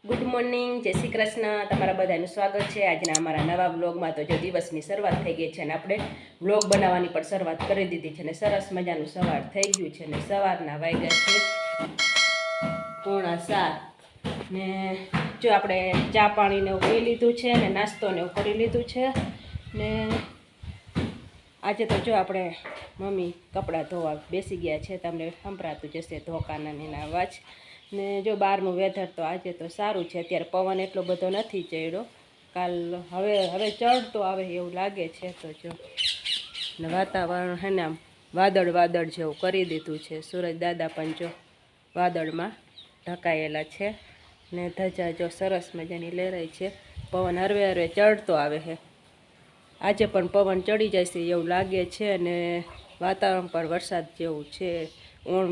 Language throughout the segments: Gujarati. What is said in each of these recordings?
ગુડ મોર્નિંગ, જય શ્રી કૃષ્ણ. તમારા બધાનું સ્વાગત છે આજના અમારા નવા બ્લોગમાં. તો જો દિવસની શરૂઆત થઈ ગઈ છે અને આપણે બ્લોગ બનાવવાની પણ શરૂઆત કરી દીધી છે અને સરસ મજાનું સવાર થઈ ગયું છે. અને સવારના વાગ્યા છે 6:45 ને જો આપણે ચા પાણીને એવું પી લીધું છે ને નાસ્તોને એવું કરી લીધું છે. ને આજે તો જો આપણે મમ્મી કપડાં ધોવા બેસી ગયા છે. તમને સંભળાતું જશે ધોકાના એના અવાજ. ને જો બહારનું વેધર તો આજે તો સારું છે. અત્યારે પવન એટલો બધો નથી ચડ્યો. કાલ હવે ચડતો આવે એવું લાગે છે. તો જો ને વાતાવરણ હે ને આમ વાદળ જેવું કરી દીધું છે. સૂરજ દાદા પણ જો વાદળમાં ઢકાયેલા છે ને ધજા જો સરસ મજાની લહેરાય છે. પવન હરવે ચડતો આવે છે. આજે પણ પવન ચડી જશે એવું લાગે છે અને વાતાવરણ પર વરસાદ જેવું છે.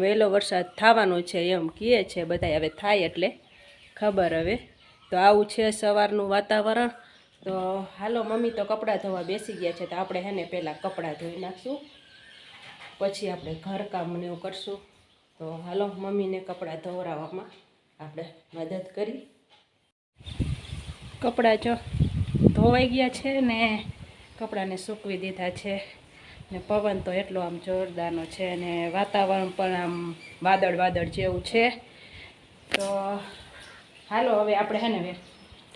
વહેલો વરસાદ થવાનો છે એમ કહે છે બધા. હવે થાય એટલે ખબર. હવે તો આવું છે સવારનું વાતાવરણ. તો હાલો, મમ્મી તો કપડાં ધોવા બેસી ગયા છે તો આપણે હે ને પહેલાં કપડાં ધોઈ નાખશું, પછી આપણે ઘરકામને એવું કરશું. તો હાલો, મમ્મીને કપડાં ધોવરાવવામાં આપણે મદદ કરી. કપડાં જો ધોવાઈ ગયા છે ને કપડાને સૂકવી દીધા છે. ને પવન તો એટલો આમ જોરદારનો છે અને વાતાવરણ પણ આમ વાદળ જેવું છે. તો હાલો, હવે આપણે હે ને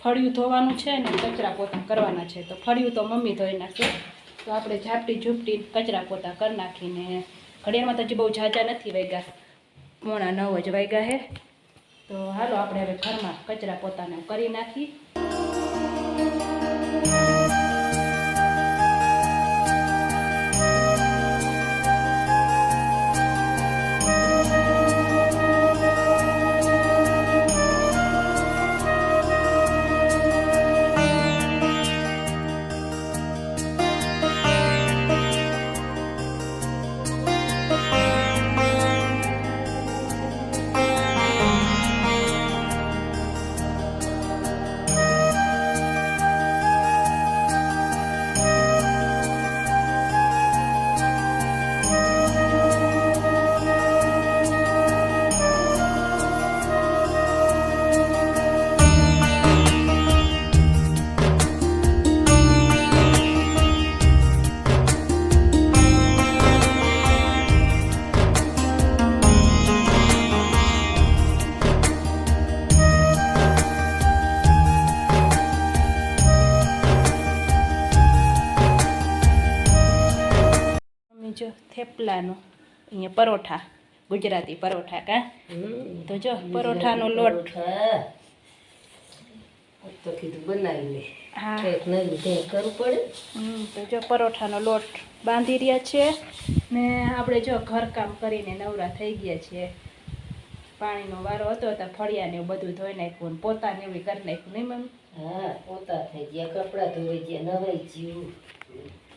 ફળિયું ધોવાનું છે ને કચરા પોતા કરવાના છે. તો ફળિયું તો મમ્મી ધોઈ નાખશે. તો આપણે ઝાપટી ઝૂપટી કચરા પોતા કરી નાખીને ઘડિયાળમાં તો હજી બહુ ઝાઝા નથી વાગ્યા, 8:45 જ વાગ્યા છે. તો હાલો, આપણે હવે ઘરમાં કચરા પોતાને કરી નાખી. જો થેપલાનો અહીંયા પરોઠા, ગુજરાતી પરોઠા કા. તો જો પરોઠાનો લોટ તો કીધું બનાવી લે. હા, કરવું પડે. તો જો પરોઠાનો લોટ બાંધી રહ્યા છે ને આપણે જો ઘરકામ કરીને નવરા થઈ ગયા છીએ. પાણીનો વારો હતો તો ફળિયાને એવું બધું ધોઈ નાખ્યું ને પોતાને એવું કરી નાખ્યું, નહીં મમ્મી? હા, પોતા થઈ ગયા, કપડાં ધોઈ ગયા, નવાઈ ગયું,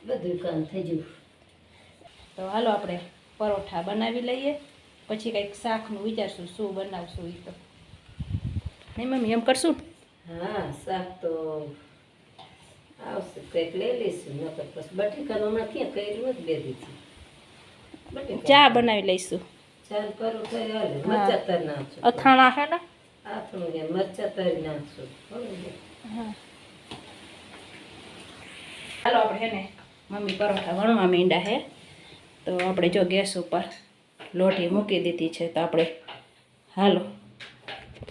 બધું કામ થઈ ગયું. તો હાલો, આપણે પરોઠા બનાવી લઈએ, પછી કંઈક શાકનું વિચારશું શું બનાવશું. એ તો નહીં મમ્મી, એમ કરશું? હા, શાક તો આવશે, કંઈક લઈ લઈશું. નકર પછી બટેકાનું હમણાં ક્યાં કર્યું જ બે દીધી. ચા બનાવી લઈશું. ચાલ પરોઠા હાલે, મરચા તરી નાખશું. અથાણા છે ને? આથણું ગયા મરચા તરી નાખશું. હા, હાલો, આપણે હે ને મમ્મી પરોઠા વણવા માંડ્યા હે. તો આપણે જો ગેસ ઉપર લોટી મૂકી દીધી છે. તો આપણે હાલો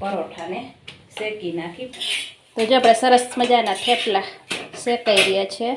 પરોઠાને શેકી નાખી. તો જો આપણે સરસ મજાના થેપલા શેકાઈ રહ્યા છે.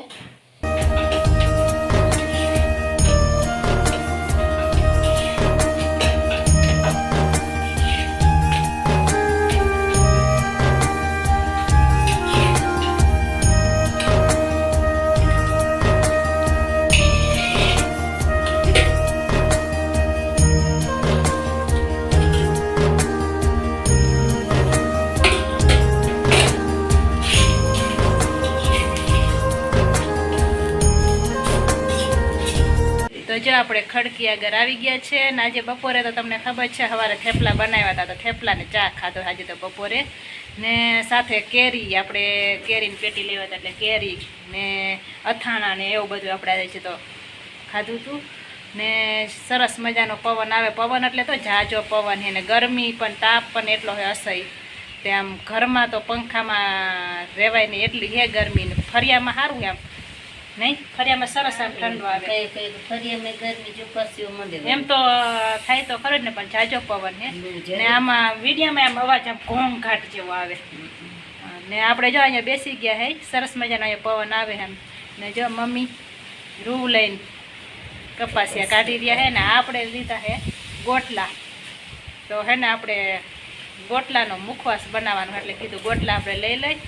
જો આપણે ખડકી આગળ આવી ગયા છે અને આજે બપોરે તો તમને ખબર છે સવારે થેપલા બનાવ્યા હતા. તો થેપલાને ચા ખાધો આજે તો બપોરે. ને સાથે કેરી, આપણે કેરીની પેટી લેવા હતા એટલે કેરી ને અથાણા ને એવું બધું આપણે આજે છે તો ખાધું હતું. ને સરસ મજાનો પવન આવે. પવન એટલે તો ઝાઝો પવન છે ને ગરમી પણ તાપ પણ એટલો હોય અસહ્ય. તે આમ ઘરમાં તો પંખામાં રહેવાય નહીં, એટલી હે ગરમી ને ફરિયામાં સારું આમ નહીં, ફરિયામાં સરસ આમ ઠંડો આવે. કઈ ફરિયામાં ગરમી જો પરસેવો મંડે એમ તો થાય તો ખરો જ ને, પણ જાજો પવન હે ને આમાં વિડીયામાં આમ અવાજ આમ ઘોંઘાટ જેવો આવે. ને આપણે જો અહીંયા બેસી ગયા હે, સરસ મજાનો અહીંયા પવન આવે એમ. ને જો મમ્મી રૂ લઈને કપાસિયા કાઢી રહ્યા હે ને આપણે લીધા હે ગોટલા. તો હે ને આપણે ગોટલાનો મુખવાસ બનાવવાનો, એટલે કીધું ગોટલા આપણે લઈ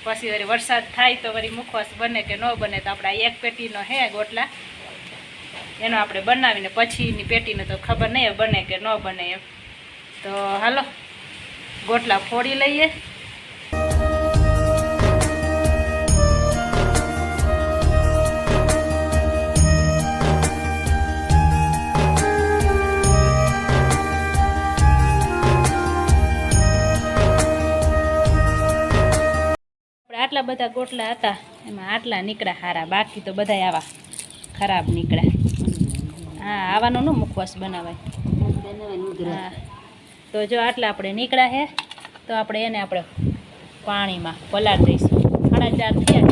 પછી વળી વરસાદ થાય તો વળી મુખવાસ બને કે ન બને, તો આપણે આ એક પેટીનો હે ગોટલા, એનો આપણે બનાવીને પછીની પેટીને તો ખબર નહીં બને કે ન બને એમ. તો હાલો ગોટલા ફોડી લઈએ. આટલા બધા ગોટલા હતા, એમાં આટલા નીકળ્યા સારા, બાકી તો બધા આવા ખરાબ નીકળ્યા. હા, આવાનો નો મુખવાસ બનાવાય. હા, તો જો આટલા આપણે નીકળ્યા છે, તો આપણે એને આપણે પાણીમાં પલાળી દઈશું. 4:30 થયા,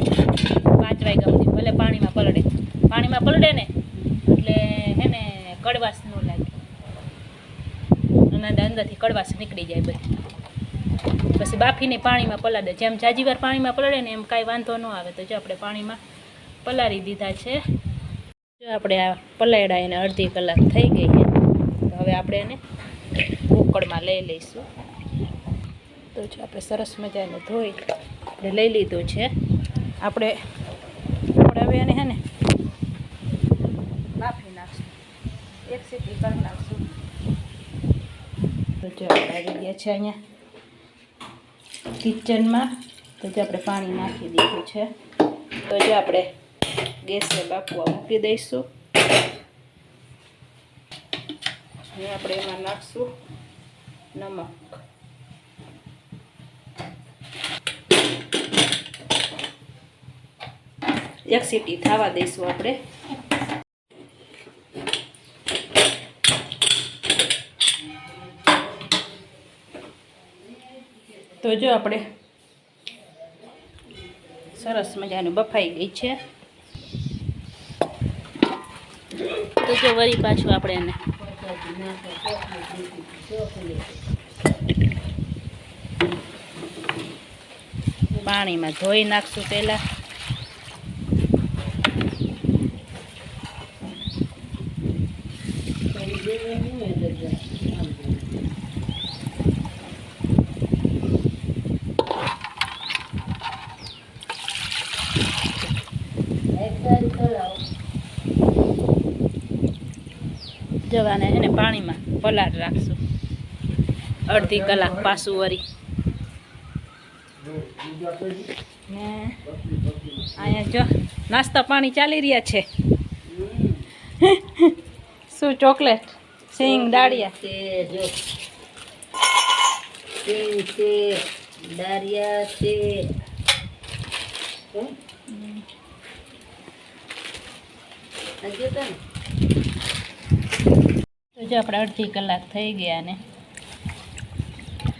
5 વાગ્યા સુધી ભલે પાણીમાં પલળે. પાણીમાં પલળે ને એટલે એને કડવાશ ન લાગે, અને અંદરથી કડવાશ નીકળી જાય બધી. પછી બાફીને પાણીમાં પલાળી દે, જેમ જાજી વાર પાણીમાં પલાળે ને એમ કાંઈ વાંધો ન આવે. તો જો આપણે પાણીમાં પલાળી દીધા છે. જો આપણે આ પલાળ્યા એને અડધી કલાક થઈ ગઈ છે, તો હવે આપણે એને કુકરમાં લઈ લઈશું. તો જો આપણે સરસ મજાને ધોઈ આપણે લઈ લીધું છે. આપણે હવે એને હે ને બાફી નાખશું, એક સીટી કરી નાખશું. તો જો આપણે આવી ગયા છે અહીંયા કિચનમાં. તો જો આપણે પાણી નાખી દીધું છે. તો જો આપણે ગેસે બાફવા મૂકી દઈશું. હવે આપણે એમાં નાખશું નમક. એક સીટી થવા દઈશું આપણે. તો જો આપણે સરસ મજાનું બફાઈ ગઈ છે. તો જો વળી પાછું આપણે એને પાણીમાં ધોઈ નાખશું પહેલાં. જવાને એને પાણીમાં પલાળ રાખશું અડધી કલાક પાછું વળી. ને અહીંયા જો નાસ્તા પાણી ચાલી રહ્યા છે. શું ચોકલેટ, સિંગ, દાળિયા છે, જો સિંગ છે, દાળિયા છે. તો જો આપણે અડધી કલાક થઈ ગયા ને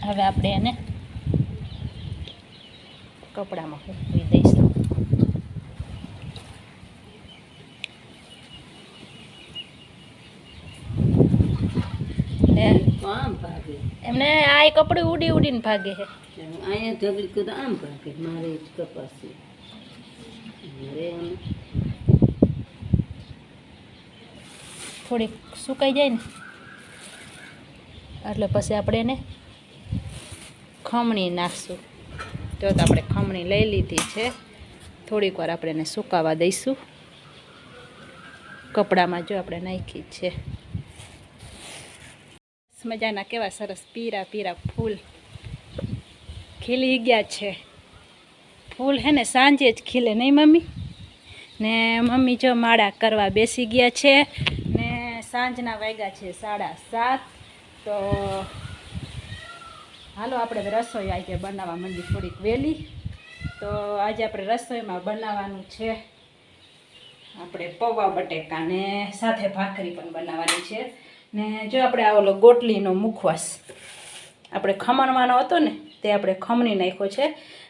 હવે આપણે એને કપડામાં સૂકવી દઈશું. આમ ભાગે એમને આ કપડું ઉડી ઉડીને ભાગે છે. અહીંયા ઢગલી કુદ આમ ભાગે. મારે જ કપાસી મારે આમ થોડીક સુકાઈ જાય ને એટલે પછી આપણે એને ખમણી નાખશું. તો આપણે ખમણી લઈ લીધી છે. થોડીક વાર આપણે એને સુકાવા દઈશું. કપડામાં જો આપણે નાખી છે. મજાના કેવા સરસ પીરા પીરા ફૂલ ખીલી ગયા છે. ફૂલ હે ને સાંજે જ ખીલે નહીં મમ્મી? ને મમ્મી જો માળા કરવા બેસી ગયા છે ને સાંજના વાગ્યા છે 7:30. તો હાલો આપણે રસોઈ આજે બનાવવા માંડી થોડીક વહેલી. તો આજે આપણે રસોઈમાં બનાવવાનું છે આપણે પૌવા બટેકા ને સાથે ભાખરી પણ બનાવવાની છે. ને જો આપણે આ ઓલો ગોટલીનો મુખવાસ આપણે ખમણવાનો હતો ને તે આપણે ખમણી નાખ્યો છે.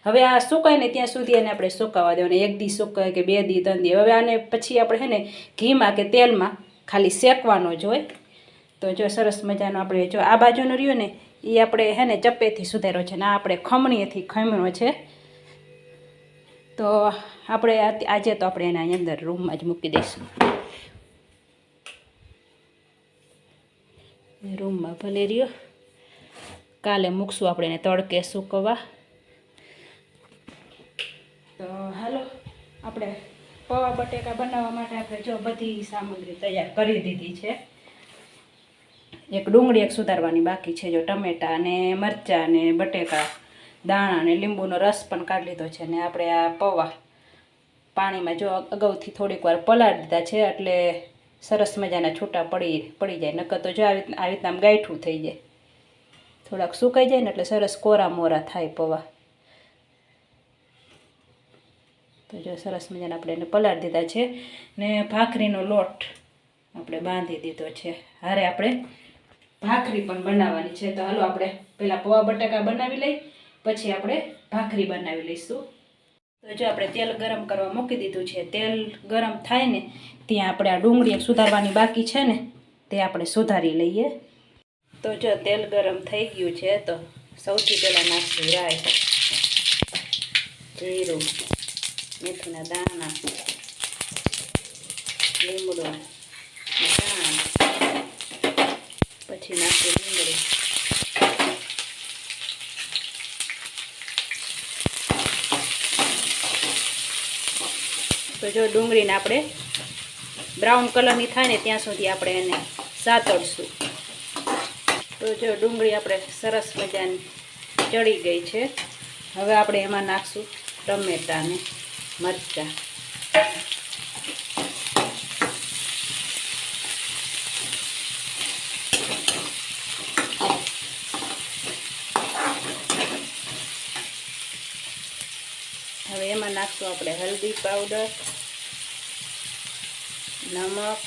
હવે આ સુકાય ને ત્યાં સુધી એને આપણે સુકાવા દેવાનું, 1 દી સુકાય કે 2 દી 3 દી. હવે આને પછી આપણે છે ને ઘીમાં કે તેલમાં ખાલી શેકવાનો જ હોય. તો જો સરસ મજાનો આપણે જો આ બાજુનો રહ્યો ને એ આપણે છે ને ચપ્પેથી સુધાર્યો છે ને આ આપણે ખમણીએથી ખમ્યો છે. તો આપણે આજે તો આપણે એના અંદર રૂમમાં જ મૂકી દઈશું. રૂમમાં ભલે રહ્યો, કાલે મૂકશું આપણે એને તડકે સૂકવવા. તો હાલો આપણે પૌવા બટેકા બનાવવા માટે આપણે જો બધી સામગ્રી તૈયાર કરી દીધી છે. એક ડુંગળી એક સુધારવાની બાકી છે, જો ટમેટા અને મરચાં અને બટેકા, દાણા અને લીંબુનો રસ પણ કાઢી લીધો છે. ને આપણે આ પૌવા પાણીમાં જો અગાઉથી થોડીક વાર પલાળી દીધા છે એટલે સરસ મજાના છૂટા પડી જાય. નકર તો જો આવી રીતના આમ ગાંઠું થઈ જાય. થોડાક સુકાઈ જાય ને એટલે સરસ કોરા મોરા થાય પૌવા. તો જો સરસ મજાના આપણે એને પલાળી દીધા છે. ને ભાખરીનો લોટ આપણે બાંધી દીધો છે. હારે આપણે ભાખરી પણ બનાવવાની છે. તો હાલો આપણે પહેલાં પૌવા બટાકા બનાવી લઈ, પછી આપણે ભાખરી બનાવી લઈશું. તો જો આપણે તેલ ગરમ કરવા મૂકી દીધું છે. તેલ ગરમ થાય ને ત્યાં આપણે આ ડુંગળી એક સુધારવાની બાકી છે ને તે આપણે સુધારી લઈએ. તો જો તેલ ગરમ થઈ ગયું છે. તો સૌથી પહેલાં નાખશું રાઈ, જીરું, મેથીના દાણા, લીમડો, પછી નાખશું ડુંગળી. તો જો ડુંગળીને આપણે બ્રાઉન કલરની થાય ને ત્યાં સુધી આપણે એને સાતળશું. તો જો ડુંગળી આપણે સરસ મજાની ચડી ગઈ છે. હવે આપણે એમાં નાખશું ટમેટાં ને મરચાં. હવે એમાં નાખશું આપણે હલ્દી પાવડર, નમક,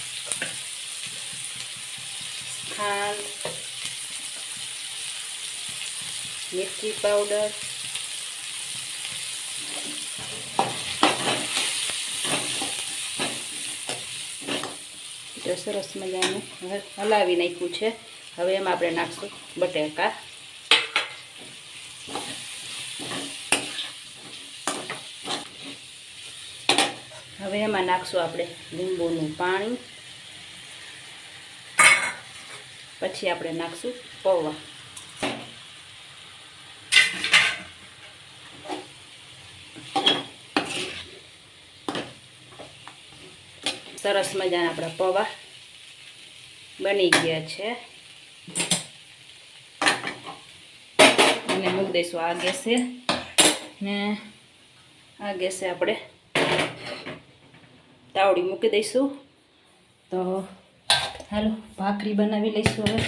ખાંડ, મિરચી પાવડર, જો સરસ મજાનું હલાવી નાખ્યું છે. હવે એમાં આપણે નાખશું બટેકા. હવે એમાં નાખશું આપણે લીંબુનું પાણી. પછી આપણે નાખશું પૌવા. સરસ મજાના આપણા પૌવા બની ગયા છે. અને મૂકી દઈશું આ ગેસે. ને આ ગેસે આપણે તાવડી મૂકી દઈશું. તો હાલો ભાખરી બનાવી લઈશું હવે.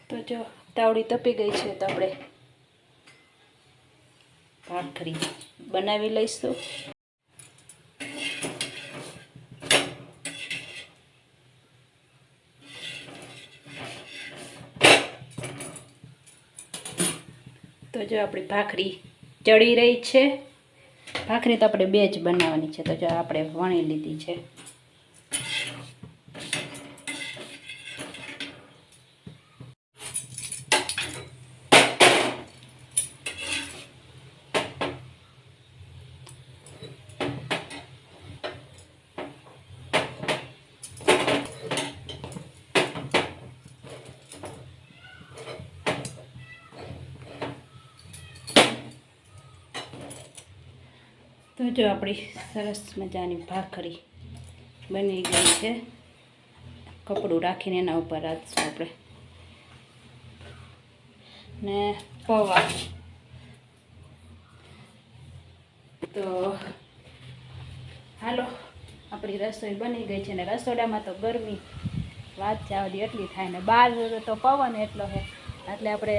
તો જો તાવડી તપી ગઈ છે તો આપણે ભાખરી બનાવી લઈશું. તો જો આપણી ભાખરી ચડી રહી છે. ભાખરી તો આપણે 2 જ બનાવવાની છે. તો જો આપણે વણી લીધી છે. તો જો આપણી સરસ મજાની ભાખરી બની ગઈ છે. કપડું રાખીને એના ઉપર રાખશું આપણે. ને પૌવા તો હાલો આપણી રસોઈ બની ગઈ છે. ને રસોડામાં તો ગરમી વાત જાવડી એટલી થાય ને બહાર તો પવન એટલો છે એટલે આપણે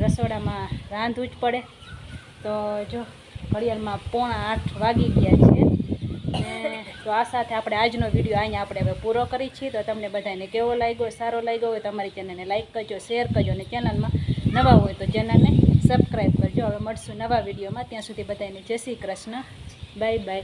રસોડામાં રાંધવું જ પડે. તો જો ઘડિયાળમાં 7:45 વાગી ગયા છે. ને તો આ સાથે આપણે આજનો વિડીયો અહીંયા આપણે હવે પૂરો કરી છીએ. તો તમને બધાને કેવો લાગ્યો, સારો લાગ્યો હોય તો અમારી ચેનલને લાઈક કરજો, શેર કરજો અને ચેનલમાં નવા હોય તો ચેનલને સબસ્ક્રાઈબ કરજો. હવે મળશું નવા વિડીયોમાં. ત્યાં સુધી બધાને જય શ્રી કૃષ્ણ. Bye bye.